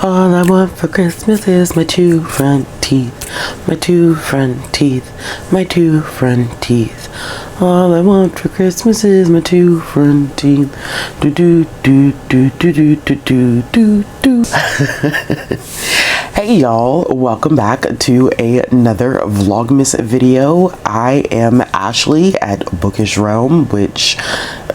All I want for Christmas is my two front teeth, my two front teeth, my two front teeth. All I want for Christmas is my two front teeth. Do do do do do do do do do. Hey y'all, welcome back to another Vlogmas video. I am Ashley at Bookishrealm, which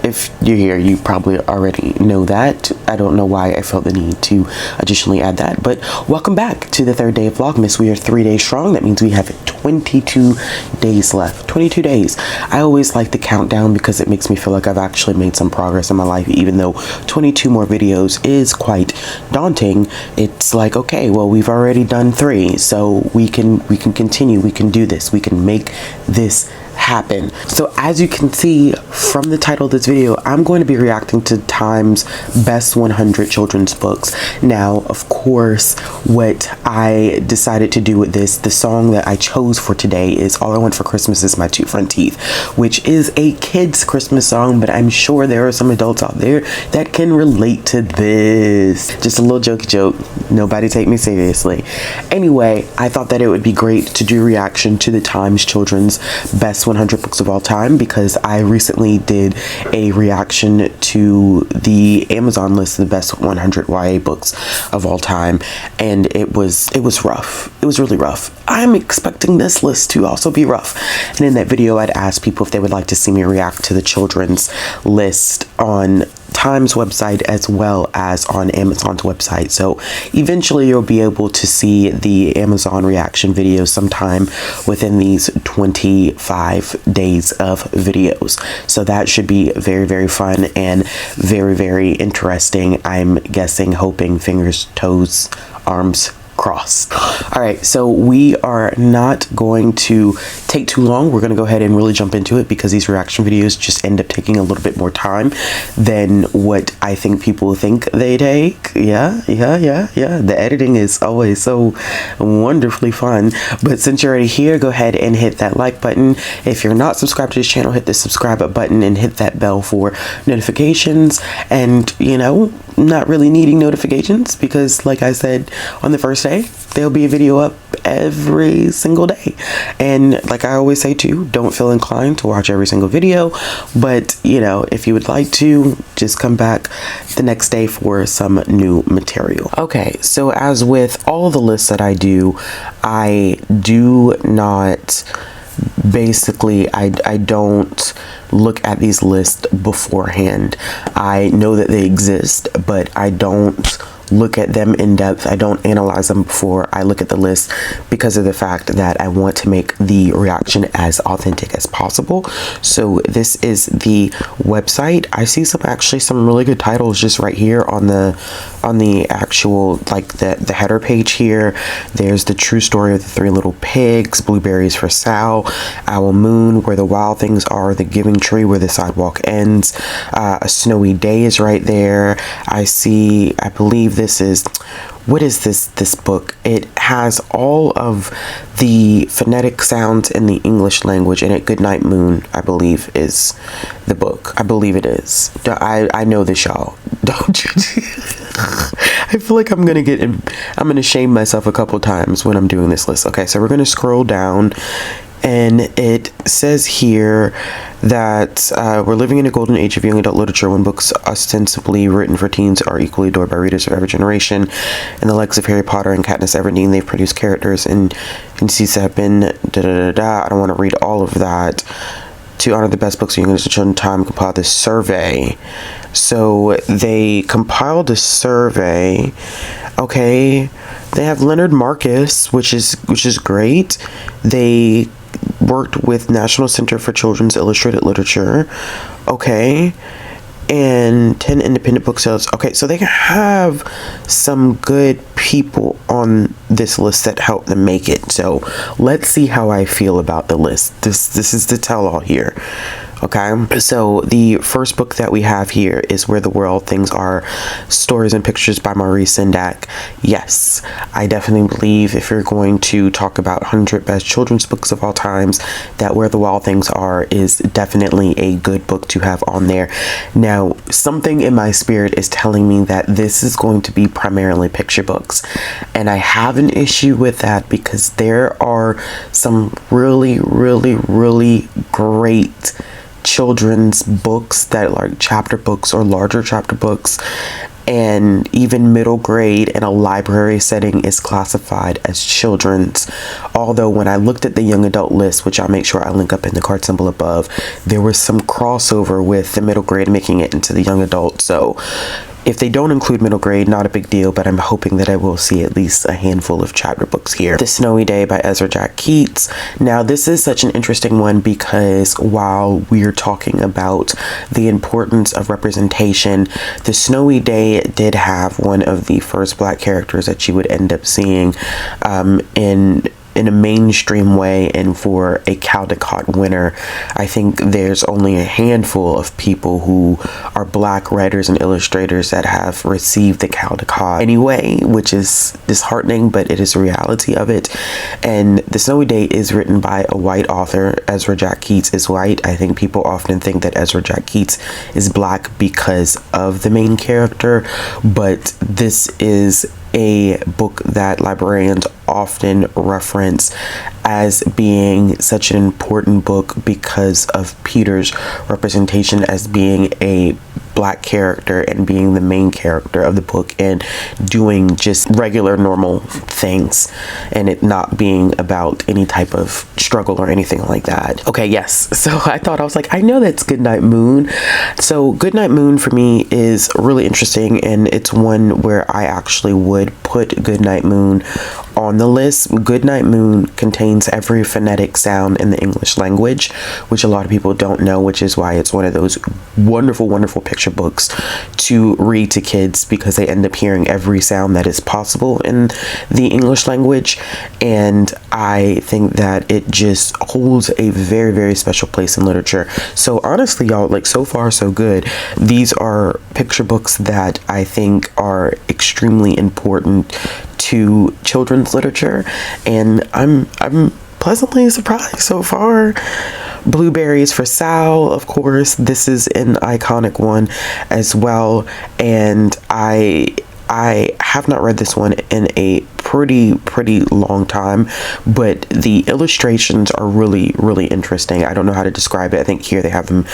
if you're here, you probably already know that. I don't know why I felt the need to additionally add that, but welcome back to the third day of Vlogmas. We are 3 days strong. That means we have 22 days left. 22 days. I always like the countdown because it makes me feel like I've actually made some progress in my life, even though 22 more videos is quite daunting. It's like, okay, well, we've already done 3, so we can continue. We can do this. We can make this happen. So as you can see from the title of this video, I'm going to be reacting to Time's best 100 children's books. Now, of course, what I decided to do with this, the song that I chose for today is All I Want for Christmas Is My Two Front Teeth, which is a kid's Christmas song, but I'm sure there are some adults out there that can relate to this. Just a little jokey joke. Nobody take me seriously. Anyway, I thought that it would be great to do a reaction to the Times children's best 100 books of all time, because I recently did a reaction to the Amazon list of the best 100 YA books of all time, and it was rough. It was really rough. I'm expecting this list to also be rough. And in that video, I'd asked people if they would like to see me react to the children's list on Time's website as well as on Amazon's website. So eventually you'll be able to see the Amazon reaction video sometime within these 25 days of videos. So that should be very, very fun and very, very interesting. I'm guessing, hoping, fingers, toes, arms crossed. All right, so we are not going to take too long. We're going to go ahead and really jump into it, because these reaction videos just end up taking a little bit more time than what I think people think they take. Yeah. The editing is always so wonderfully fun. But since you're already here, go ahead and hit that like button. If you're not subscribed to this channel, hit the subscribe button and hit that bell for notifications. And, you know, not really needing notifications, because like I said on the first day, there'll be a video up every single day. And like I always say too, don't feel inclined to watch every single video, but you know, if you would like to, just come back the next day for some new material. Okay, so as with all the lists that I do not basically, I don't look at these lists beforehand. I know that they exist, but I don't look at them in depth. I don't analyze them before I look at the list, because of the fact that I want to make the reaction as authentic as possible. So this is the website. I see some really good titles just right here on the actual, like the header page here. There's The True Story of the Three Little Pigs, Blueberries for Sal, Owl Moon, Where the Wild Things Are, The Giving Tree, Where the Sidewalk Ends, A Snowy Day is right there. I believe this is, what is this book? It has all of the phonetic sounds in the English language in it. Goodnight Moon, I believe, is the book. I believe it is. I know this, y'all. Don't you? I feel like I'm gonna shame myself a couple times when I'm doing this list. Okay, so we're gonna scroll down, and it says here that we're living in a golden age of young adult literature, when books ostensibly written for teens are equally adored by readers of every generation. In the likes of Harry Potter and Katniss Everdeen, they've produced characters and seats that have been I don't want to read all of that. To honor the best books of young adult children, Time compiled this survey. So they compiled a survey. Okay, they have Leonard Marcus, which is great. They worked with National Center for Children's Illustrated Literature. Okay, and 10 independent booksellers. Okay, so they have some good people on this list that helped them make it. So let's see how I feel about the list. This is the tell-all here. Okay, so the first book that we have here is Where the World Things Are, Stories and Pictures by Maurice Sendak. Yes, I definitely believe if you're going to talk about 100 best children's books of all times, that Where the Wild Things Are is definitely a good book to have on there. Now, something in my spirit is telling me that this is going to be primarily picture books, and I have an issue with that because there are some really great children's books that are like chapter books or larger chapter books, and even middle grade in a library setting is classified as children's. Although when I looked at the young adult list, which I'll make sure I link up in the card symbol above, there was some crossover with the middle grade making it into the young adult. So if they don't include middle grade, not a big deal, but I'm hoping that I will see at least a handful of chapter books here. The Snowy Day by Ezra Jack Keats. Now, this is such an interesting one because while we're talking about the importance of representation, The Snowy Day did have one of the first Black characters that you would end up seeing in a mainstream way, and for a Caldecott winner. I think there's only a handful of people who are Black writers and illustrators that have received the Caldecott anyway, which is disheartening, but it is a reality of it. And The Snowy Day is written by a white author. Ezra Jack Keats is white. I think people often think that Ezra Jack Keats is Black because of the main character, but this is a book that librarians often reference as being such an important book because of Peter's representation as being a Black character and being the main character of the book and doing just regular normal things and it not being about any type of struggle or anything like that. Okay, yes, so I was like, I know that's Goodnight Moon. So Goodnight Moon for me is really interesting, and it's one where I actually would put Goodnight Moon on the list. Goodnight Moon contains every phonetic sound in the English language, which a lot of people don't know, which is why it's one of those wonderful picture books to read to kids, because they end up hearing every sound that is possible in the English language. And I think that it just holds a very special place in literature. So honestly, y'all, like, so far so good. These are picture books that I think are extremely important to children's literature, and I'm pleasantly surprised so far. Blueberries for Sal, of course, this is an iconic one as well, and I have not read this one in a pretty long time, but the illustrations are really interesting. I don't know how to describe it. I think here they have them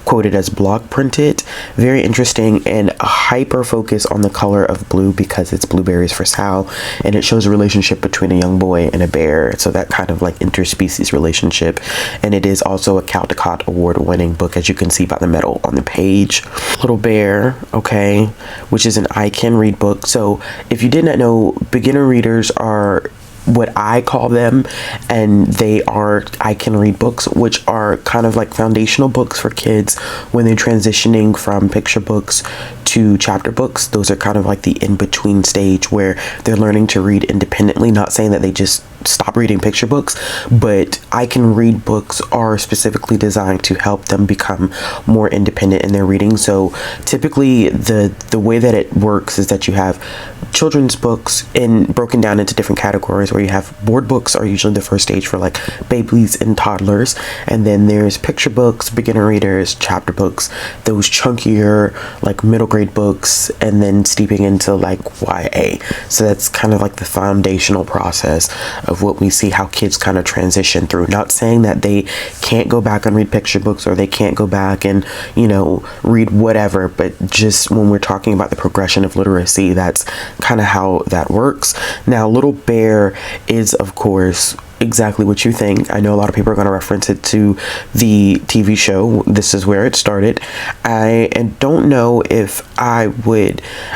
quoted as block printed. Very interesting, and a hyper focus on the color of blue because it's Blueberries for Sal, and it shows a relationship between a young boy and a bear, so that kind of like interspecies relationship. And it is also a Caldecott award winning book, as you can see by the medal on the page. Little Bear, okay, which is an I Can Read book. So if you did not know, beginner readers are what I call them, and they are I Can Read books, which are kind of like foundational books for kids when they're transitioning from picture books to chapter books. Those are kind of like the in-between stage where they're learning to read independently. Not saying that they just stop reading picture books, but I Can Read books are specifically designed to help them become more independent in their reading. So typically the way that it works is that you have children's books broken down into different categories, where you have board books are usually the first stage for like babies and toddlers, and then there's picture books, beginner readers, chapter books, those chunkier like middle grade books, and then steeping into like YA. So that's kind of like the foundational process of what we see how kids kind of transition through. Not saying that they can't go back and read picture books, or they can't go back and, you know, read whatever, but just when we're talking about the progression of literacy, that's kind of how that works. Now, Little Bear is, of course, exactly what you think. I know a lot of people are going to reference it to the TV show. This is where it started. I don't know if I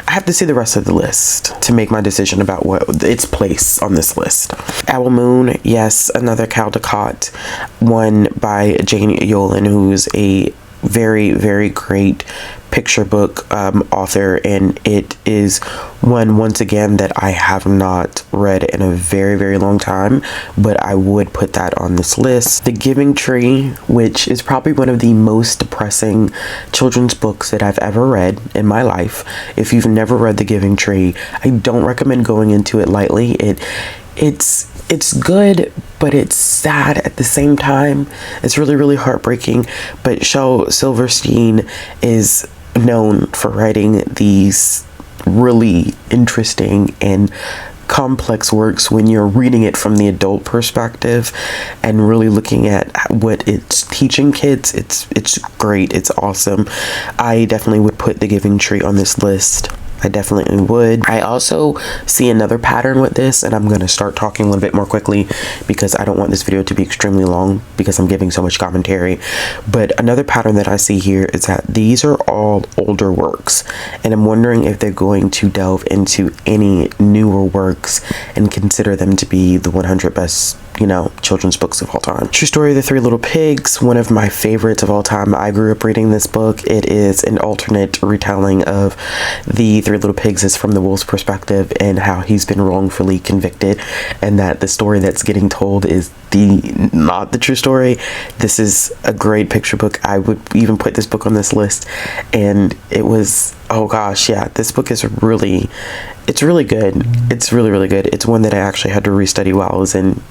have to see the rest of the list to make my decision about what its place on this list. Owl Moon, yes, another Caldecott, one by Jane Yolen, who's a very, very great picture book author, and it is one, once again, that I have not read in a very, very long time, but I would put that on this list. The Giving Tree, which is probably one of the most depressing children's books that I've ever read in my life. If you've never read The Giving Tree, I don't recommend going into it lightly. It's good, but it's sad at the same time. It's really, really heartbreaking. But Shel Silverstein is known for writing these really interesting and complex works when you're reading it from the adult perspective and really looking at what it's teaching kids. It's great. It's awesome. I definitely would put The Giving Tree on this list. I definitely would. I also see another pattern with this, and I'm going to start talking a little bit more quickly because I don't want this video to be extremely long because I'm giving so much commentary. But another pattern that I see here is that these are all older works, and I'm wondering if they're going to delve into any newer works and consider them to be the 100 best, you know, children's books of all time. True Story of the Three Little Pigs, one of my favorites of all time. I grew up reading this book. It is an alternate retelling of the Three Little Pigs is from the wolf's perspective and how he's been wrongfully convicted, and that the story that's getting told is not the true story. This is a great picture book. I would even put this book on this list, and it was, oh gosh, yeah, this book is really, it's really good. It's really, really good. It's one that I actually had to restudy while I was in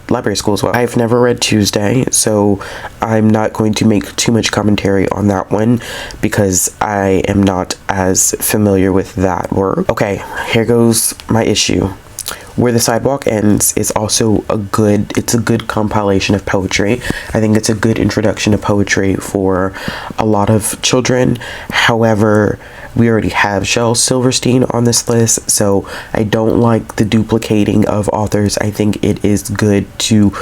library school as well. I've never read Tuesday, so I'm not going to make too much commentary on that one because I am not as familiar with that work. Okay, here goes my issue. Where the Sidewalk Ends is also a good compilation of poetry. I think it's a good introduction to poetry for a lot of children. However, we already have Shel Silverstein on this list, so I don't like the duplicating of authors. I think it is good to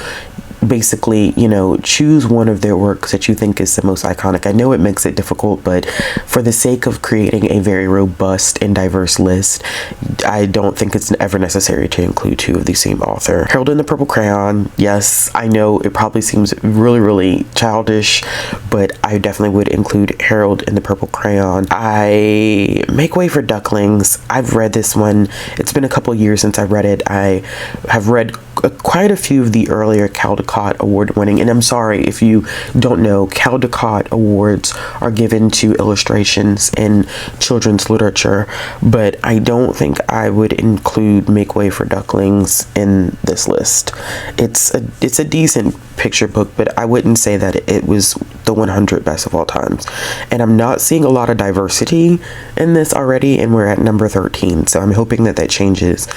basically, you know, choose one of their works that you think is the most iconic. I know it makes it difficult, but for the sake of creating a very robust and diverse list, I don't think it's ever necessary to include two of the same author. Harold and the Purple Crayon, yes, I know it probably seems really, really childish, but I definitely would include Harold and the Purple Crayon. I Make Way for Ducklings. I've read this one. It's been a couple years since I read it. I have read quite a few of the earlier Caldecott award winning, and I'm sorry if you don't know, Caldecott awards are given to illustrations in children's literature, but I don't think I would include Make Way for Ducklings in this list. It's a decent picture book, but I wouldn't say that it was the 100 best of all times. And I'm not seeing a lot of diversity in this already, and we're at number 13, so I'm hoping that that changes.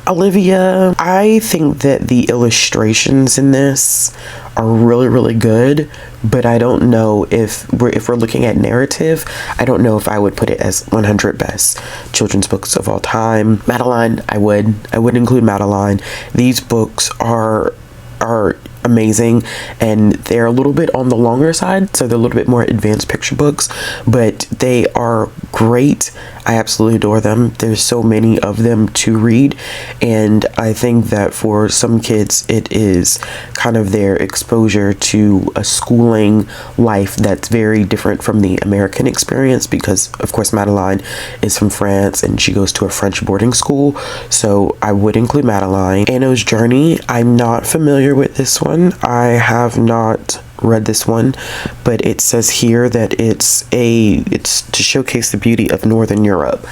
Olivia, I think that the illustrations in this are really, really good, but I don't know if we're looking at narrative, I don't know if I would put it as 100 best children's books of all time. Madeline, I would include Madeline. These books are amazing, and they're a little bit on the longer side, so they're a little bit more advanced picture books, but they are great. I absolutely adore them. There's so many of them to read, and I think that for some kids it is kind of their exposure to a schooling life that's very different from the American experience, because of course Madeline is from France and she goes to a French boarding school, so I would include Madeline. Anno's Journey, I'm not familiar with this one. I have not read this one, but it says here that it's to showcase the beauty of Northern Europe.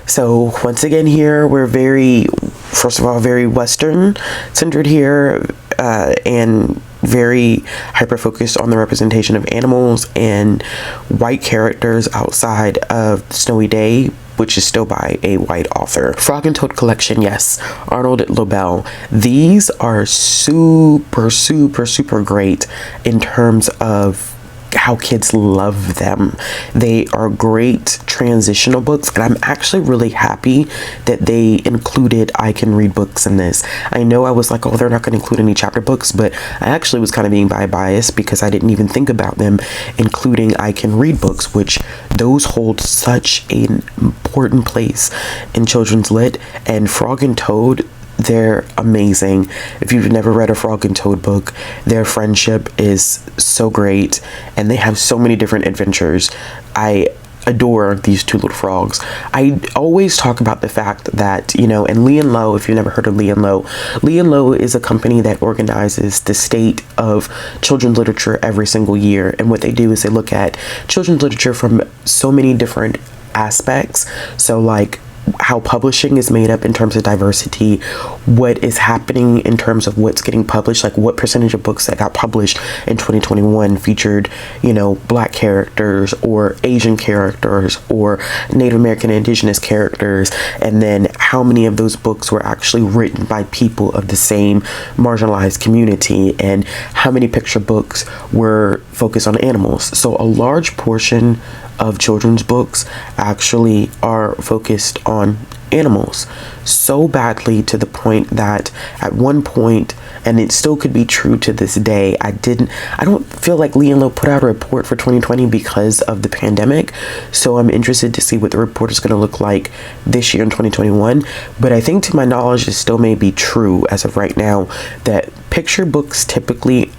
So once again, here we're first of all very Western centered here, and very hyper focused on the representation of animals and white characters outside of Snowy Day, which is still by a white author. Frog and Toad Collection, yes, Arnold Lobel. These are super, super, super great in terms of how kids love them. They are great transitional books, and I'm actually really happy that they included I Can Read books in this. I know I was like, oh, they're not going to include any chapter books, but I actually was kind of being biased because I didn't even think about them including I Can Read books, which those hold such an important place in children's lit. And Frog and Toad, They're amazing. If you've never read a Frog and Toad book, their friendship is so great, and they have so many different adventures. I adore these two little frogs. I always talk about the fact that, you know, and Lee and Low, if you've never heard of Lee and Low is a company that organizes the state of children's literature every single year. And what they do is they look at children's literature from so many different aspects. So like how publishing is made up in terms of diversity, what is happening in terms of what's getting published, like what percentage of books that got published in 2021 featured, you know, Black characters or Asian characters or Native American Indigenous characters, and then how many of those books were actually written by people of the same marginalized community, and how many picture books were focused on animals. So a large portion of children's books actually are focused on animals, so badly to the point that at one point, and it still could be true to this day, I don't feel like Lee and Low put out a report for 2020 because of the pandemic. So I'm interested to see what the report is going to look like this year in 2021. But I think, to my knowledge, it still may be true as of right now that picture books typically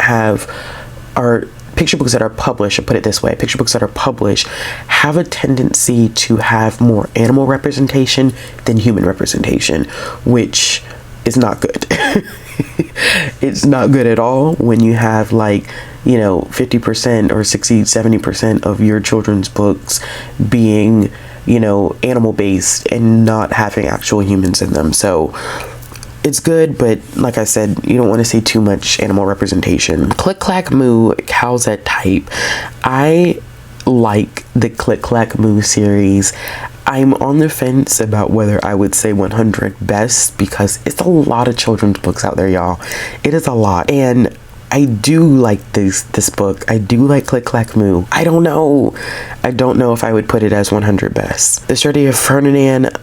picture books that are published, or put it this way, picture books that are published have a tendency to have more animal representation than human representation, which is not good. It's not good at all when you have, like, you know, 50% or 60-70% of your children's books being, you know, animal based and not having actual humans in them. So it's good, but like I said, you don't want to see too much animal representation. Click Clack Moo, Cows That Type. I like the Click Clack Moo series. I'm on the fence about whether I would say 100 best, because it's a lot of children's books out there, y'all. It is a lot. And I do like this book. I do like Click Clack Moo. I don't know if I would put it as 100 best. The Study of Ferdinand.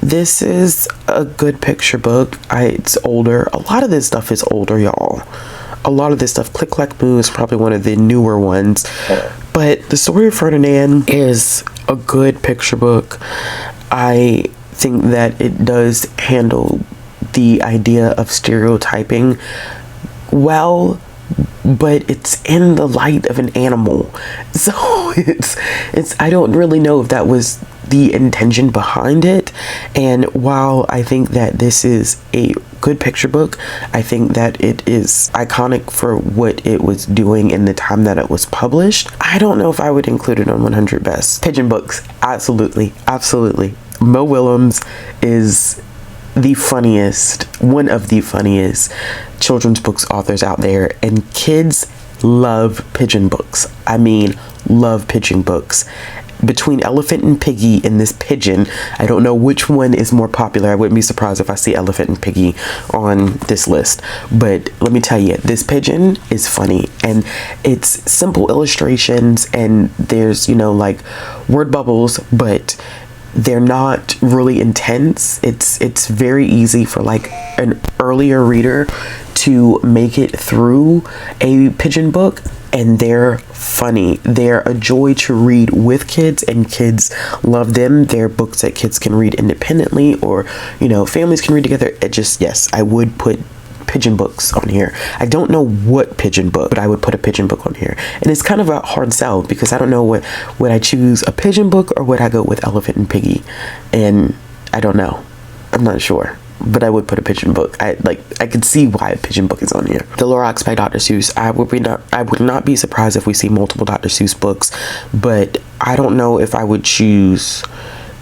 This is a good picture book. It's older. A lot of this stuff is older, y'all. A lot of this stuff. Click Clack Moo is probably one of the newer ones. But The Story of Ferdinand is a good picture book. I think that it does handle the idea of stereotyping well, but it's in the light of an animal. So it's I don't really know if that was the intention behind it. And while I think that this is a good picture book, I think that it is iconic for what it was doing in the time that it was published. I don't know if I would include it on 100 best. Pigeon books, absolutely. Mo Willems is one of the funniest children's books authors out there, and kids love pigeon books. I mean, love pigeon books. Between Elephant and Piggy and this pigeon, I don't know which one is more popular. I wouldn't be surprised if I see Elephant and Piggy on this list, but let me tell you, this pigeon is funny, and it's simple illustrations, and there's, you know, like word bubbles, but they're not really intense. It's very easy for like an earlier reader to make it through a pigeon book, and they're funny. They're a joy to read with kids, and kids love them. They're books that kids can read independently, or, you know, families can read together. Yes, I would put pigeon books on here. I don't know what pigeon book, but I would put a pigeon book on here. And it's kind of a hard sell, because I don't know would I choose a pigeon book or would I go with Elephant and Piggy? And I don't know. I'm not sure. But I would put a pigeon book. I could see why a pigeon book is on here. The Lorax by Dr. Seuss. I would not be surprised if we see multiple Dr. Seuss books, but I don't know if I would choose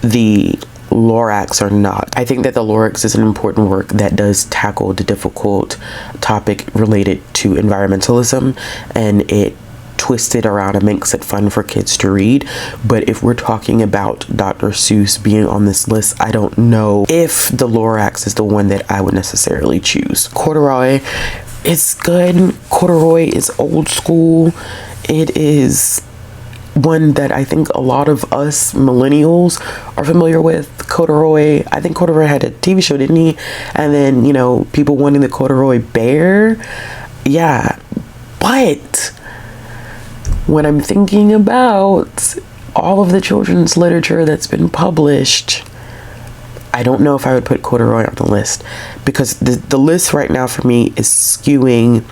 the Lorax or not. I think that the Lorax is an important work that does tackle the difficult topic related to environmentalism, and it twisted around and makes it fun for kids to read. But if we're talking about Dr. Seuss being on this list, I don't know if the Lorax is the one that I would necessarily choose. Corduroy is good. Corduroy is old school. It is one that I think a lot of us millennials are familiar with. Corduroy, I think Corduroy had a TV show, didn't he? And then, you know, people wanting the Corduroy bear. Yeah, but when I'm thinking about all of the children's literature that's been published, I don't know if I would put Corduroy on the list, because the list right now for me is skewing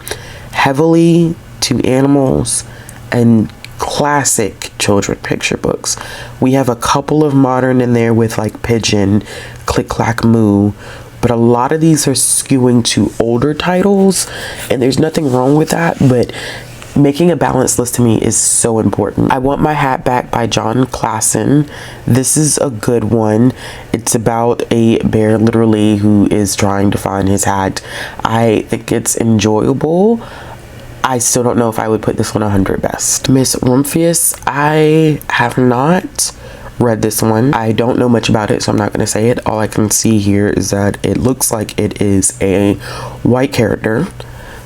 heavily to animals and classic children picture books. We have a couple of modern in there with like Pigeon, Click Clack Moo, but a lot of these are skewing to older titles, and there's nothing wrong with that, but making a balanced list to me is so important. I Want My Hat Back by John Klassen. This is a good one. It's about a bear literally who is trying to find his hat. I think it's enjoyable. I still don't know if I would put this one 100 best. Miss Rumphius, I have not read this one. I don't know much about it, so I'm not going to say it. All I can see here is that it looks like it is a white character.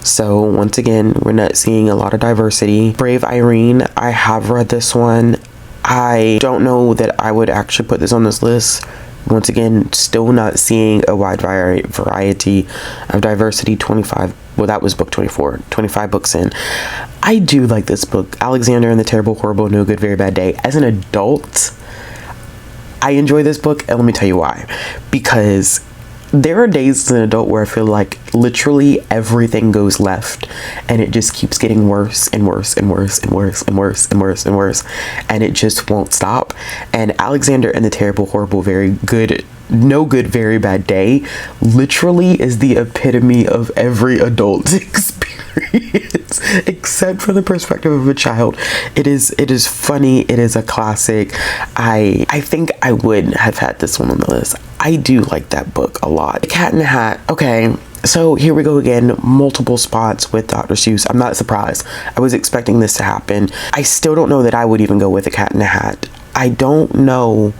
So once again, we're not seeing a lot of diversity. Brave Irene, I have read this one. I don't know that I would actually put this on this list. Once again, still not seeing a wide variety of diversity. 25, well, that was book 24, 25 books in. I do like this book, Alexander and the Terrible, Horrible, No Good, Very Bad Day. As an adult, I enjoy this book, and let me tell you why. Because there are days as an adult where I feel like literally everything goes left, and it just keeps getting worse and worse and worse and worse and worse and worse and worse, and it just won't stop. And Alexander and the Terrible, Horrible, Very Good, No Good, Very Bad Day literally is the epitome of every adult experience, except from the perspective of a child. It is funny. It is a classic. I think I would have had this one on the list. I do like that book a lot. The Cat in the Hat. Okay, so here we go again. Multiple spots with Dr. Seuss. I'm not surprised. I was expecting this to happen. I still don't know that I would even go with The Cat in the Hat. I don't know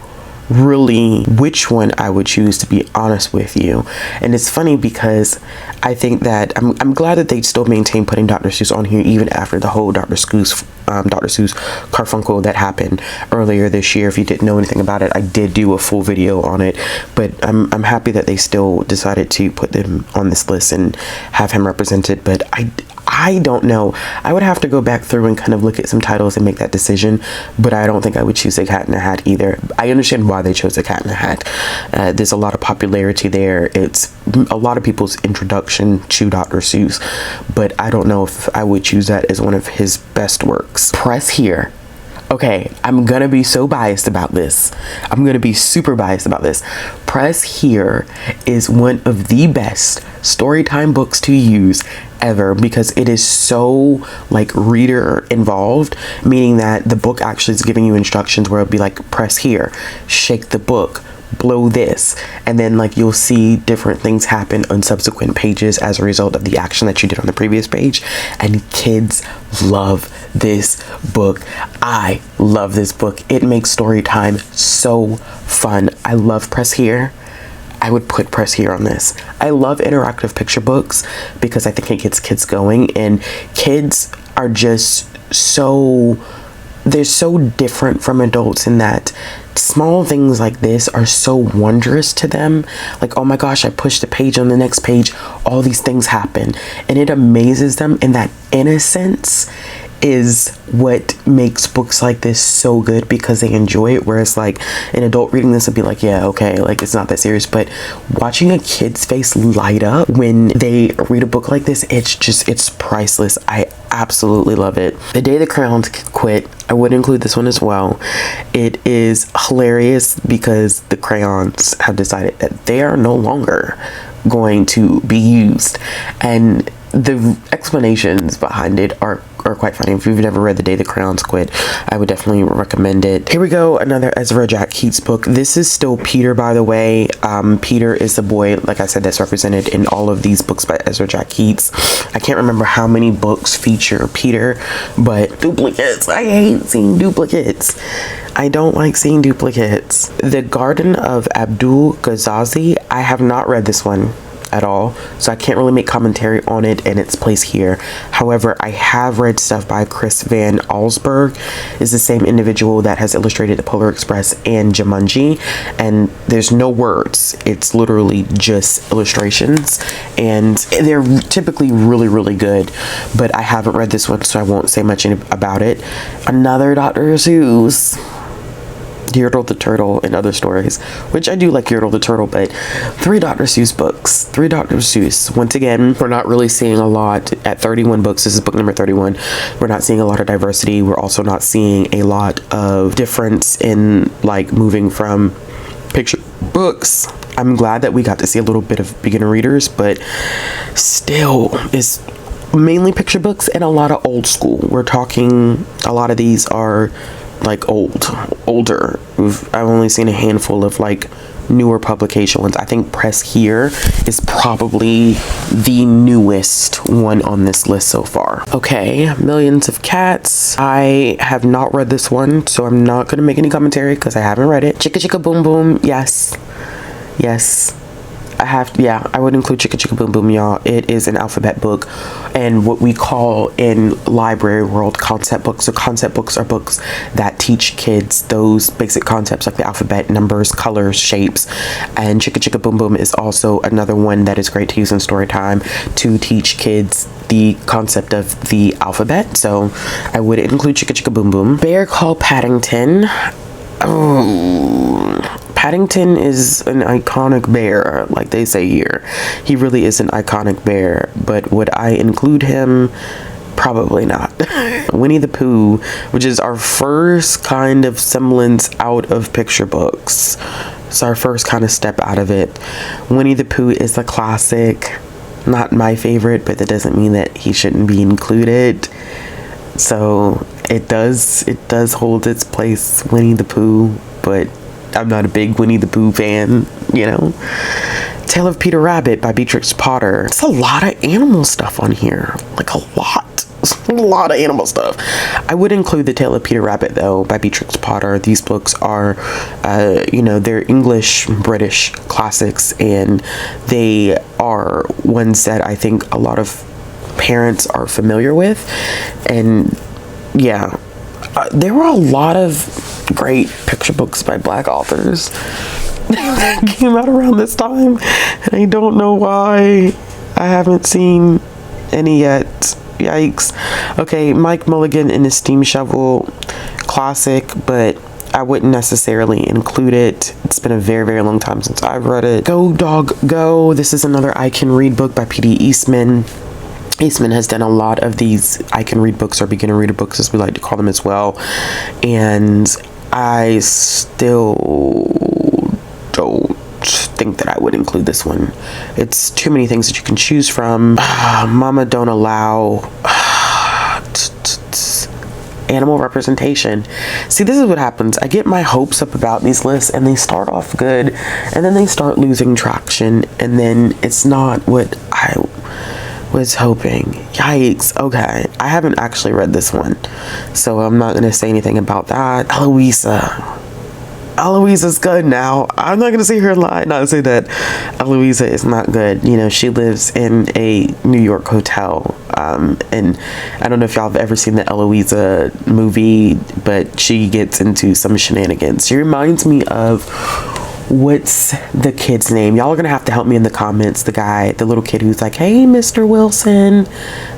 really which one I would choose, to be honest with you. And it's funny because I think that I'm glad that they still maintain putting Dr. Seuss on here even after the whole Dr. Seuss Carfunkel that happened earlier this year. If you didn't know anything about it, I did do a full video on it, but I'm happy that they still decided to put them on this list and have him represented. But I don't know. I would have to go back through and kind of look at some titles and make that decision, but I don't think I would choose The Cat in the Hat either. I understand why they chose The Cat in the Hat. There's a lot of popularity there. It's a lot of people's introduction to Dr. Seuss, but I don't know if I would choose that as one of his best works. Press Here. Okay, I'm gonna be so biased about this. I'm gonna be super biased about this. Press Here is one of the best storytime books to use ever, because it is so like reader involved, meaning that the book actually is giving you instructions where it'll be like, press here, shake the book, blow this, and then like you'll see different things happen on subsequent pages as a result of the action that you did on the previous page. And kids love this book. I love this book. It makes story time so fun. I love Press Here. I would put Press Here on this. I love interactive picture books because I think it gets kids going, and kids are just so, they're so different from adults in that small things like this are so wondrous to them. Like, oh my gosh, I pushed the page, on the next page all these things happen, and it amazes them. And that innocence is what makes books like this so good, because they enjoy it. Whereas like an adult reading this would be like, yeah, okay, like it's not that serious. But watching a kid's face light up when they read a book like this, it's priceless. I absolutely love it. The Day the Crayons Quit, I would include this one as well. It is hilarious because the crayons have decided that they are no longer going to be used, and the explanations behind it are quite funny. If you've never read The Day the Crayons Quit, I would definitely recommend it. Here we go, another Ezra Jack Keats book. This is still Peter, by the way. Peter is the boy, like I said, that's represented in all of these books by Ezra Jack Keats. I can't remember how many books feature Peter, but duplicates. I hate seeing duplicates. I don't like seeing duplicates. The Garden of Abdul Ghazazi. I have not read this one at all, so I can't really make commentary on it and its place here. However, I have read stuff by Chris Van Allsburg. Is the same individual that has illustrated The Polar Express and Jumanji, and there's no words. It's literally just illustrations, and they're typically really, really good, but I haven't read this one, so I won't say much about it. Another Dr. Seuss. Yertle the Turtle and other stories, which I do like Yertle the Turtle, but 3 Dr. Seuss books. 3 Dr. Seuss. Once again, we're not really seeing a lot at 31 books. This is book number 31. We're not seeing a lot of diversity. We're also not seeing a lot of difference in like moving from picture books. I'm glad that we got to see a little bit of beginner readers, but still is mainly picture books and a lot of old school. We're talking, a lot of these are like older. I've only seen a handful of like newer publication ones. I think Press Here is probably the newest one on this list so far. Okay, Millions of Cats. I have not read this one, so I'm not gonna make any commentary because I haven't read it. Chicka Chicka Boom Boom. Yes, I have to, yeah, I would include Chicka Chicka Boom Boom, y'all. It is an alphabet book and what we call in library world concept books. So concept books are books that teach kids those basic concepts like the alphabet, numbers, colors, shapes. And Chicka Chicka Boom Boom is also another one that is great to use in story time to teach kids the concept of the alphabet. So I would include Chicka Chicka Boom Boom. Bear Called Paddington. Oh, Paddington is an iconic bear, like they say here. He really is an iconic bear, but would I include him? Probably not. Winnie the Pooh, which is our first kind of semblance out of picture books. It's our first kind of step out of it. Winnie the Pooh is a classic. Not my favorite, but that doesn't mean that he shouldn't be included. So it does hold its place, Winnie the Pooh, but I'm not a big Winnie the Pooh fan, you know. Tale of Peter Rabbit by Beatrix Potter. It's a lot of animal stuff on here, like a lot of animal stuff. I would include the Tale of Peter Rabbit though by Beatrix Potter. These books are you know, they're English British classics and they are ones that I think a lot of parents are familiar with. And yeah, there were a lot of great picture books by Black authors that came out around this time, and I don't know why I haven't seen any yet. Yikes. Okay, Mike Mulligan and his Steam Shovel, classic, but I wouldn't necessarily include it. It's been a very, very long time since I've read it. Go Dog Go. This is another I Can Read book by P.D. Eastman. Eastman has done a lot of these I Can Read books or beginner reader books, as we like to call them as well. And I still don't think that I would include this one. It's too many things that you can choose from. Mama Don't Allow. Animal representation. See, this is what happens. I get my hopes up about these lists and they start off good and then they start losing traction and then it's not what I was hoping. Yikes. Okay, I haven't actually read this one, so I'm not gonna say anything about that. Eloisa's good now. I'm not gonna sit here and lie, not say that Eloisa is not good. You know, she lives in a New York hotel, and I don't know if y'all have ever seen the Eloisa movie, but she gets into some shenanigans. She reminds me of, what's the kid's name? Y'all are gonna have to help me in the comments. The little kid who's like, hey, Mr. Wilson.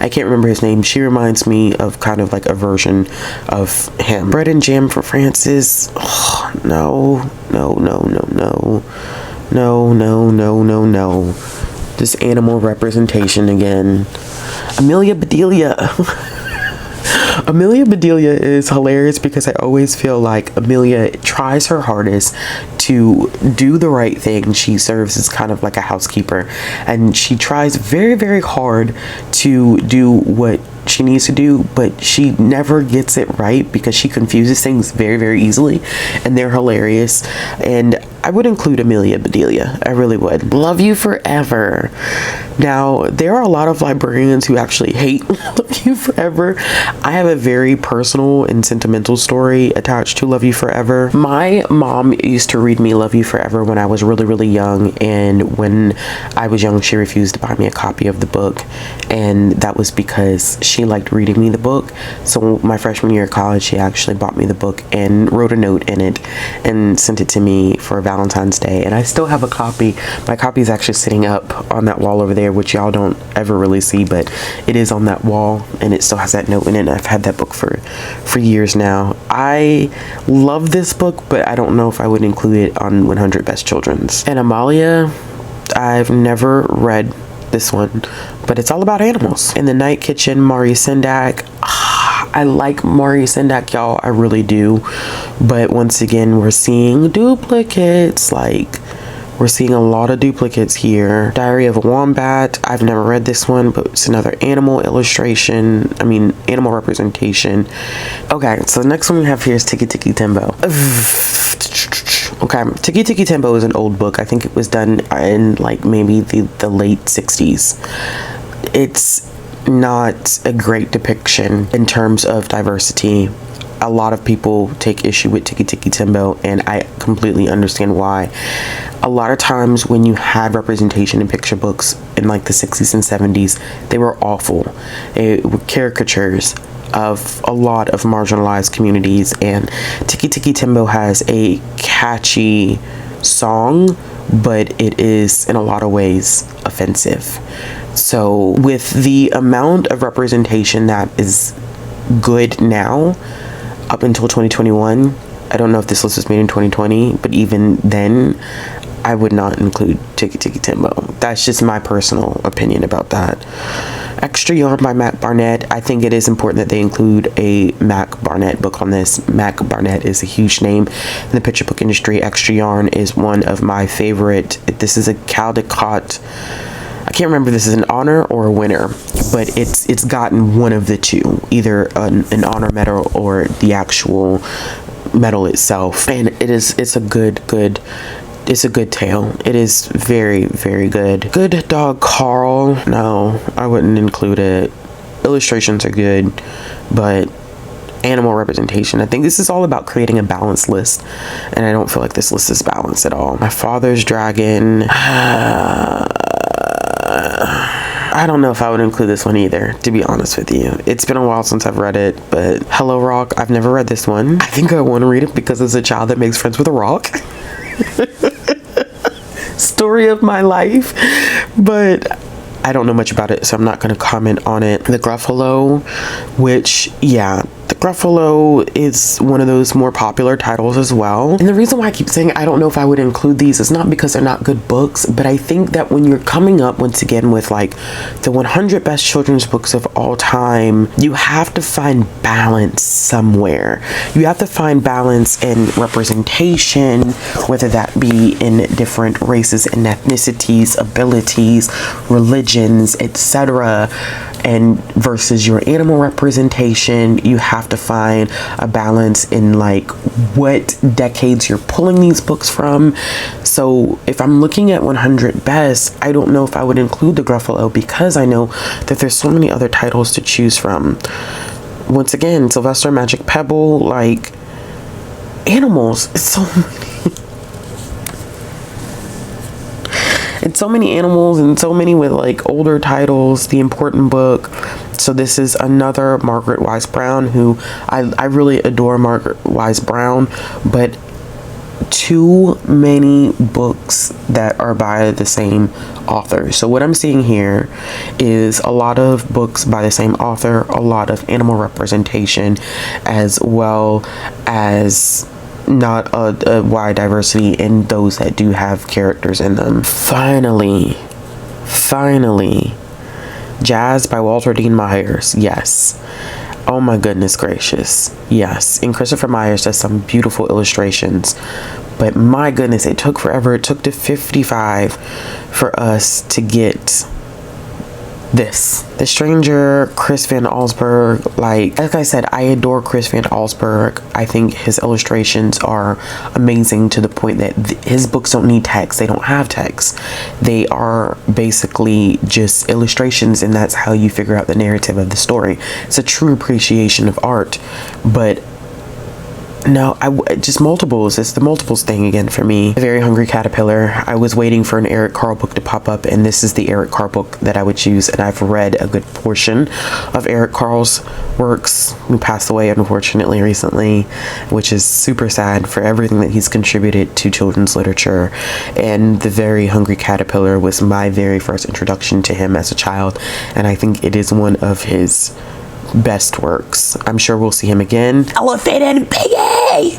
I can't remember his name. She reminds me of kind of like a version of him. Bread and Jam for Francis. Oh, no. This animal representation again. Amelia Bedelia. Amelia Bedelia is hilarious because I always feel like Amelia tries her hardest to do the right thing. She serves as kind of like a housekeeper and she tries very, very hard to do what she needs to do, but she never gets it right because she confuses things very, very easily, and they're hilarious. And I would include Amelia Bedelia. I really would. Love You Forever. Now, there are a lot of librarians who actually hate Love You Forever. I have a very personal and sentimental story attached to Love You Forever. My mom used to read me Love You Forever when I was really, really young, and when I was young, she refused to buy me a copy of the book, and that was because she liked reading me the book. So my freshman year of college, she actually bought me the book and wrote a note in it and sent it to me for Valentine's Day, and I still have a copy. My copy is actually sitting up on that wall over there there, which y'all don't ever really see, but it is on that wall and it still has that note in it. I've had that book for years now. I love this book, but I don't know if I would include it on 100 Best Children's. And Amalia, I've never read this one, but it's all about animals. In the Night Kitchen, Mari Sendak. I like Mari Sendak, y'all. I really do. But once again, we're seeing duplicates. Like, we're seeing a lot of duplicates here. Diary of a Wombat. I've never read this one, but it's another animal illustration. I mean, animal representation. Okay, so the next one we have here is Tiki Tiki Tembo. Okay, Tiki Tiki Tembo is an old book. I think it was done in like maybe the late 60s. It's not a great depiction in terms of diversity. A lot of people take issue with Tiki Tiki Tembo, and I completely understand why. A lot of times when you had representation in picture books in like the 60s and 70s, they were awful. They were caricatures of a lot of marginalized communities, and Tiki Tiki Tembo has a catchy song, but it is in a lot of ways offensive. So with the amount of representation that is good now up until 2021, I don't know if this list was made in 2020, but even then I would not include Tiki Tiki Tembo. That's just my personal opinion about that. Extra Yarn by Mac Barnett. I think it is important that they include a Mac Barnett book on this. Mac Barnett is a huge name in the picture book industry. Extra Yarn is one of my favorite. This is a Caldecott. I can't remember if this is an honor or a winner, but it's gotten one of the two, either an honor medal or the actual medal itself. And it's a good tale. It is very, very good. Good Dog Carl. No, I wouldn't include it. Illustrations are good, but animal representation, I think this is all about creating a balanced list, and I don't feel like this list is balanced at all. My Father's Dragon. I don't know if I would include this one either, to be honest with you. It's been a while since I've read it, but Hello Rock, I've never read this one. I think I want to read it because it's a child that makes friends with a rock. Story of my life, but I don't know much about it, so I'm not going to comment on it. The Gruffalo, which, yeah, the Gruffalo is one of those more popular titles as well. And the reason why I keep saying I don't know if I would include these is not because they're not good books, but I think that when you're coming up once again with like the 100 best children's books of all time, you have to find balance somewhere. You have to find balance in representation, whether that be in different races and ethnicities, abilities, religions, etc., and versus your animal representation. You have to find a balance in like what decades you're pulling these books from. So if I'm looking at 100 best, I don't know if I would include the Gruffalo because I know that there's so many other titles to choose from. Once again, Sylvester Magic Pebble, like animals, it's so many. It's so many animals and so many with like older titles. The Important Book. So this is another Margaret Wise Brown, who I really adore Margaret Wise Brown, but too many books that are by the same author. So what I'm seeing here is a lot of books by the same author, a lot of animal representation, as well as not a wide diversity in those that do have characters in them. Finally, Jazz by Walter Dean Myers. Yes. Oh my goodness gracious. Yes. And Christopher Myers does some beautiful illustrations. But my goodness, it took forever. It took to 55 for us to get this. The Stranger, Chris Van Allsburg. Like I said, I adore Chris Van Allsburg. I think his illustrations are amazing to the point that his books don't need text. They don't have text. They are basically just illustrations, and that's how you figure out the narrative of the story. It's a true appreciation of art, but No, just multiples. It's the multiples thing again for me. A Very Hungry Caterpillar. I was waiting for an Eric Carle book to pop up, and this is the Eric Carle book that I would choose, and I've read a good portion of Eric Carle's works. He passed away, unfortunately, recently, which is super sad for everything that he's contributed to children's literature. And The Very Hungry Caterpillar was my very first introduction to him as a child, and I think it is one of his best works. I'm sure we'll see him again. Elephant and Piggy!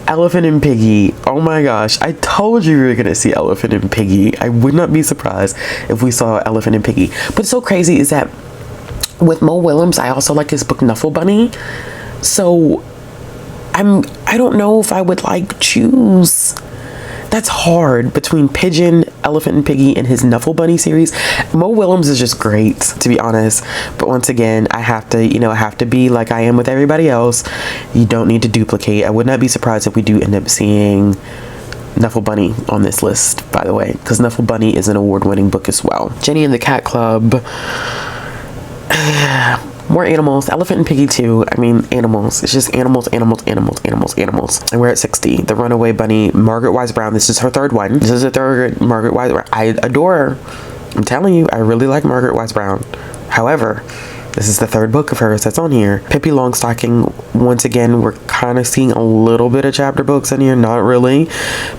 Elephant and Piggy. Oh my gosh. I told you we were gonna see Elephant and Piggy. I would not be surprised if we saw Elephant and Piggy. But so crazy is that with Mo Willems, I also like his book Knuffle Bunny. So I don't know if I would like choose. That's hard between Pigeon, Elephant and Piggy, and his Knuffle Bunny series. Mo Willems is just great, to be honest. But once again, I have to be like I am with everybody else. You don't need to duplicate. I would not be surprised if we do end up seeing Knuffle Bunny on this list, by the way, because Knuffle Bunny is an award-winning book as well. Jenny and the Cat Club. More animals. Elephant and Piggy too. I mean, animals. It's just animals, animals, animals, animals, animals. And we're at 60. The Runaway Bunny, Margaret Wise Brown. This is her third one. This is the third Margaret Wise Brown. I adore her. I'm telling you, I really like Margaret Wise Brown. However, this is the third book of hers that's on here. Pippi Longstocking. Once again, we're kind of seeing a little bit of chapter books in here. Not really.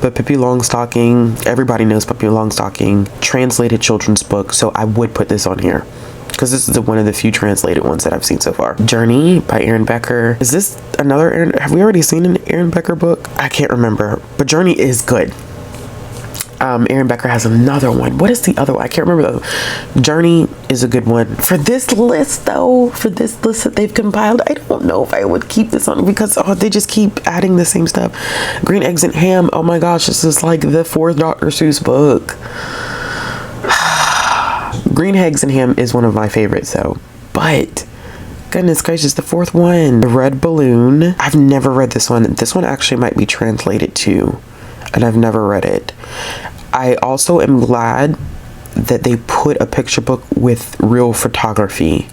But Pippi Longstocking, everybody knows Pippi Longstocking. Translated children's book. So I would put this on here, because this is one of the few translated ones that I've seen so far. Journey by Aaron Becker. Is this another Aaron? Have we already seen an Aaron Becker book? I can't remember, but Journey is good. Aaron Becker has another one. What is the other one? I can't remember though. Journey is a good one. For this list though, for this list that they've compiled, I don't know if I would keep this on, because they just keep adding the same stuff. Green Eggs and Ham. Oh my gosh, this is like the fourth Dr. Seuss book. Green Eggs and Ham is one of my favorites though, but goodness gracious, the fourth one. The Red Balloon. I've never read this one. This one actually might be translated too, and I've never read it. I also am glad that they put a picture book with real photography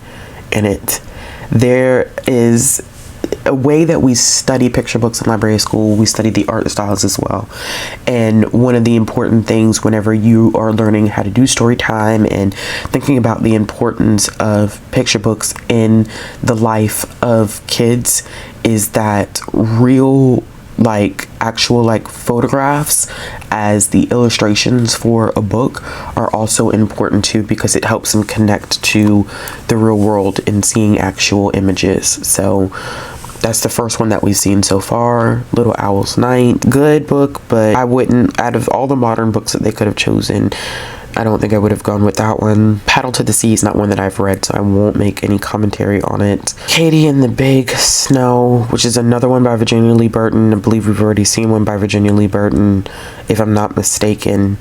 in it. There is a way that we study picture books in library school. We study the art styles as well, and one of the important things whenever you are learning how to do story time and thinking about the importance of picture books in the life of kids is that real, like actual like photographs as the illustrations for a book are also important too, because it helps them connect to the real world and seeing actual images. So that's the first one that we've seen so far. Little Owl's Night. Good book, but I wouldn't, out of all the modern books that they could have chosen, I don't think I would have gone with that one. Paddle to the Sea is not one that I've read, so I won't make any commentary on it. Katie and the Big Snow, which is another one by Virginia Lee Burton. I believe we've already seen one by Virginia Lee Burton, if I'm not mistaken.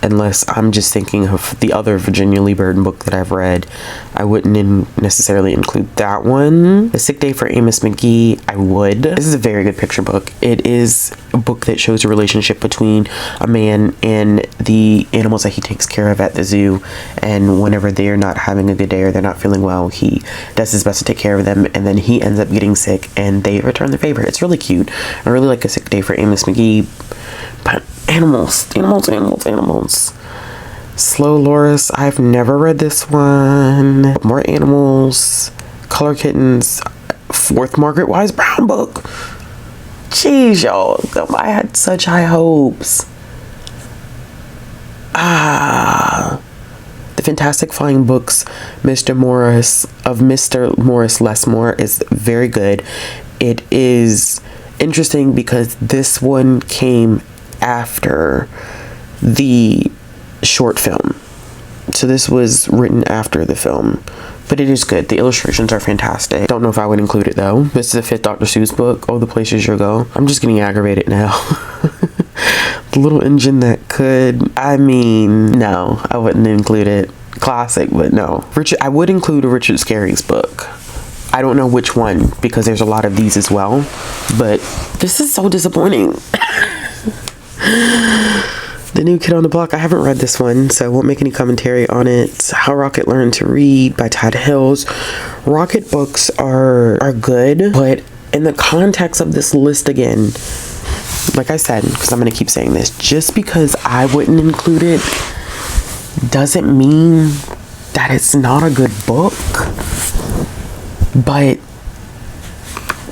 Unless I'm just thinking of the other Virginia Lee Burton book that I've read. I wouldn't necessarily include that one. The Sick Day for Amos McGee, I would. This is a very good picture book. It is a book that shows a relationship between a man and the animals that he takes care of at the zoo. And whenever they're not having a good day or they're not feeling well, he does his best to take care of them. And then he ends up getting sick and they return the favor. It's really cute. I really like A Sick Day for Amos McGee. But animals. Slow Loris, I've never read this one. More animals. Color Kittens. Fourth Margaret Wise Brown book. Jeez, y'all. I had such high hopes. The Fantastic Flying Books, Mr. Morris Lesmore is very good. It is interesting because this one came after the short film, so this was written after the film, but it is good. The illustrations are fantastic. Don't know if I would include it though. This is the fifth Dr. Seuss book, Oh the Places You'll Go. I'm just getting aggravated now. The Little Engine That Could. I mean, no, I wouldn't include it. Classic, but no. I would include a Richard Scarry's book. I don't know which one, because there's a lot of these as well, but this is so disappointing. The New Kid on the Block. I haven't read this one, so I won't make any commentary on it. How Rocket Learned to Read by Todd Hills. Rocket books are good, but in the context of this list again, like I said, because I'm going to keep saying this, just because I wouldn't include it doesn't mean that it's not a good book. But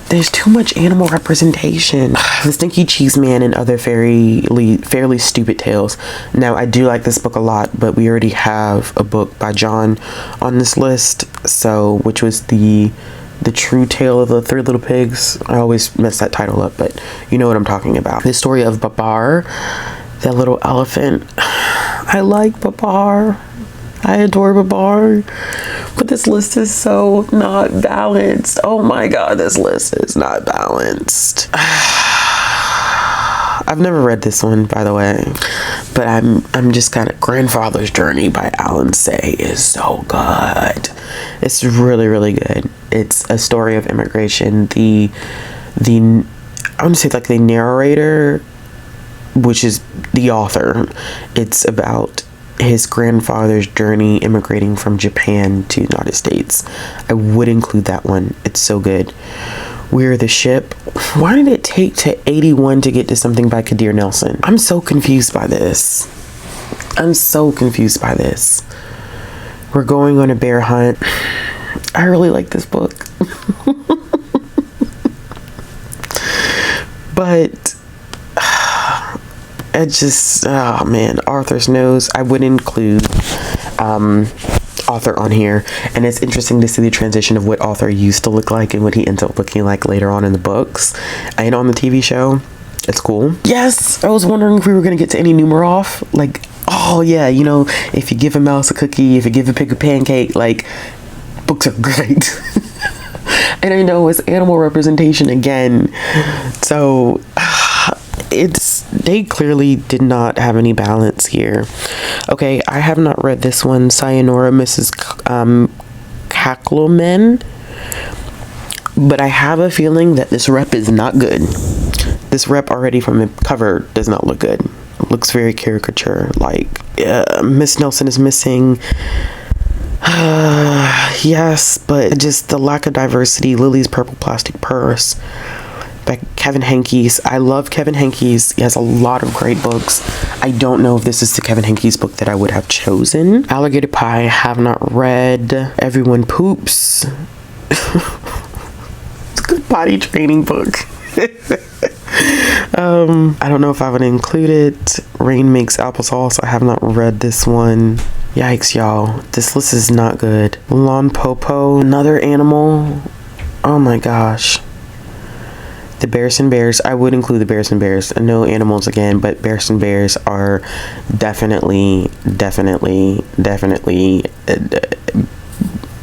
there's too much animal representation. The Stinky Cheese Man and Other Fairly Stupid Tales. Now, I do like this book a lot, but we already have a book by John on this list, so which was the True Tale of the Three Little Pigs. I always mess that title up, but you know what I'm talking about. The story of Babar, that little elephant. I like Babar. I adore Babar, but this list is so not balanced. Oh my god, this list is not balanced. I've never read this one, by the way, but I'm just kind of... Grandfather's Journey by Alan Say is so good. It's really, really good. It's a story of immigration. I want to say like the narrator, which is the author, it's about his grandfather's journey immigrating from Japan to the United States. I would include that one. It's so good. We're the Ship. Why did it take to 81 to get to something by Kadir Nelson? I'm so confused by this. I'm so confused by this. We're Going on a Bear Hunt. I really like this book. But it just, oh man, Arthur's Nose. I would include Arthur on here, and it's interesting to see the transition of what Arthur used to look like and what he ends up looking like later on in the books and on the TV show. It's cool. Yes, I was wondering if we were going to get to any Numeroff. Like, oh yeah, you know, if you give a mouse a cookie, if you give a pig a pancake, like, books are great. And I know it's animal representation again, so they clearly did not have any balance here. Okay, I have not read this one. Sayonara Mrs. Cackleman, but I have a feeling that this rep is not good. This rep already from the cover does not look good. It looks very caricature, like Miss Nelson is missing. Yes, but just the lack of diversity. Lily's Purple Plastic Purse by Kevin Henkes. I love Kevin Henkes. He has a lot of great books. I don't know if this is the Kevin Henkes book that I would have chosen. Alligator Pie, have not read. Everyone Poops. It's a good body training book. I don't know if I would include it. Rain Makes Applesauce. I have not read this one. Yikes, y'all. This list is not good. Lon Popo, another animal. Oh my gosh. The Bears and Bears. I would include the Bears and Bears. No animals again, but Bears and Bears are definitely,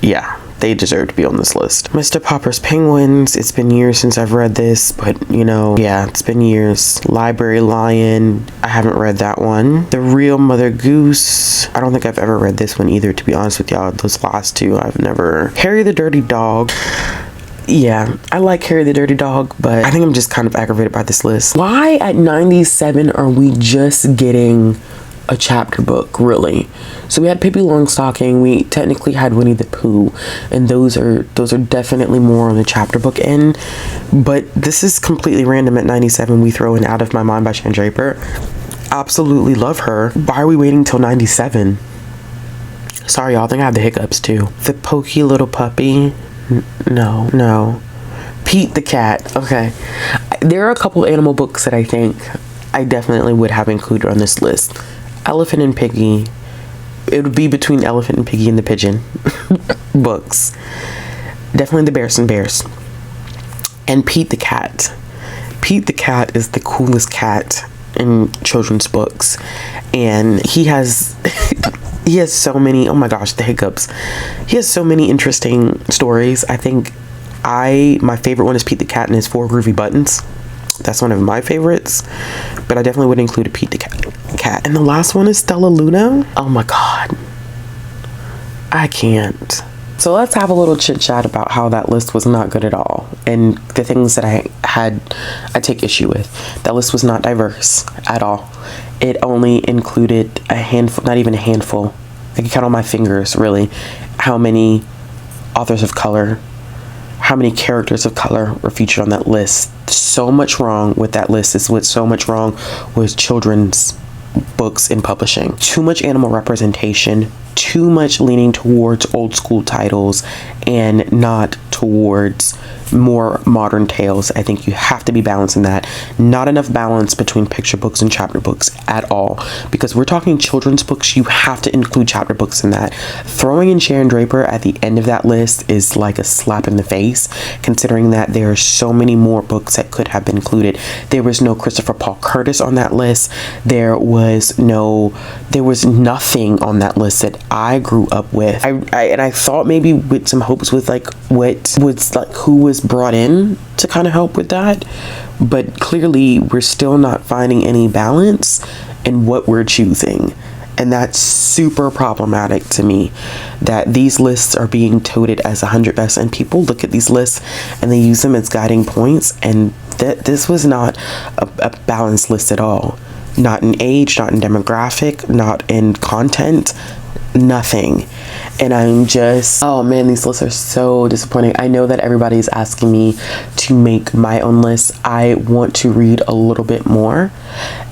yeah, they deserve to be on this list. Mr. Popper's Penguins. It's been years since I've read this, but you know, yeah, it's been years. Library Lion. I haven't read that one. The Real Mother Goose. I don't think I've ever read this one either, to be honest with y'all. Those last two I've never. Harry the Dirty Dog. Yeah, I like Harry the Dirty Dog, but I think I'm just kind of aggravated by this list. Why at 97 are we just getting a chapter book, really? So we had Pippi Longstocking, we technically had Winnie the Pooh, and those are definitely more on the chapter book end, but this is completely random at 97. We throw in Out of My Mind by Shan Draper. Absolutely love her. Why are we waiting till 97? Sorry y'all, I think I have the hiccups too. The Pokey Little Puppy. No. Pete the Cat. Okay. There are a couple animal books that I think I definitely would have included on this list. Elephant and Piggy. It would be between Elephant and Piggy and the Pigeon books. Definitely the Bears and Bears. And Pete the Cat. Pete the Cat is the coolest cat in children's books. And he has... he has so many, oh my gosh, the hiccups. He has so many interesting stories. I think my favorite one is Pete the Cat and his 4 groovy buttons. That's one of my favorites, but I definitely would include a Pete the Cat. And the last one is Stella Luna. Oh my god. I can't. So let's have a little chit chat about how that list was not good at all, and the things that I take issue with. That list was not diverse at all. It only included a handful, not even a handful. I can count on my fingers, really, how many authors of color, how many characters of color were featured on that list. So much wrong with that list is what's so much wrong with children's books in publishing. Too much animal representation, too much leaning towards old school titles and not towards more modern tales. I think you have to be balancing that. Not enough balance between picture books and chapter books at all, because we're talking children's books. You have to include chapter books in that. Throwing in Sharon Draper at the end of that list is like a slap in the face, considering that there are so many more books that could have been included. There was no Christopher Paul Curtis on that list. There was nothing on that list that I grew up with. I thought maybe with some hopes with like what was like who was brought in to kind of help with that, but clearly we're still not finding any balance in what we're choosing, and that's super problematic to me, that these lists are being touted as 100 best, and people look at these lists and they use them as guiding points, and this was not a balanced list at all. Not in age, not in demographic, not in content, nothing. And I'm just, oh man, these lists are so disappointing. I know that everybody's asking me to make my own list. I want to read a little bit more,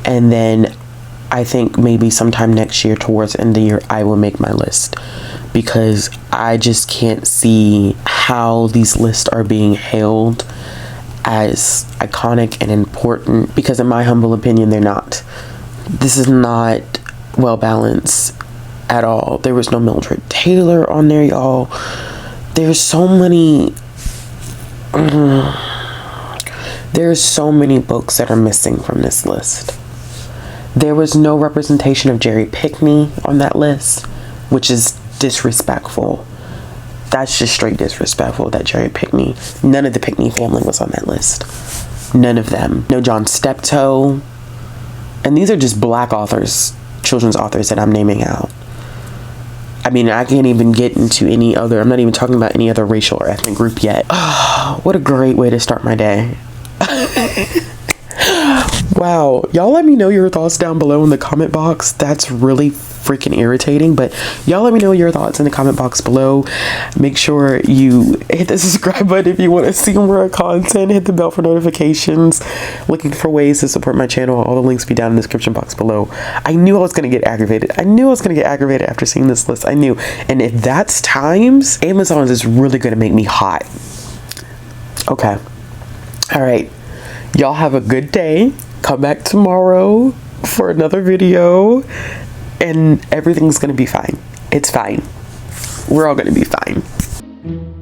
and then I think maybe sometime next year, towards the end of the year, I will make my list, because I just can't see how these lists are being hailed as iconic and important, because in my humble opinion, they're not. This is not well balanced at all. There was no Mildred Taylor on there, y'all. There's so many books that are missing from this list. There was no representation of Jerry Pickney on that list, which is disrespectful. That's just straight disrespectful that Jerry Pickney, none of the Pickney family was on that list. None of them. No John Steptoe. And these are just black authors, children's authors that I'm naming out. I mean, I can't even get into any other, I'm not even talking about any other racial or ethnic group yet. Oh, what a great way to start my day. Wow. Y'all let me know your thoughts down below in the comment box. That's really freaking irritating, but y'all let me know your thoughts in the comment box below. Make sure you hit the subscribe button if you want to see more content. Hit the bell for notifications. Looking for ways to support my channel. All the links be down in the description box below. I knew I was going to get aggravated. I knew I was going to get aggravated after seeing this list. I knew. And if that's times, Amazon is really going to make me hot. Okay. All right. Y'all have a good day. Come back tomorrow for another video, and everything's gonna be fine. It's fine. We're all gonna be fine.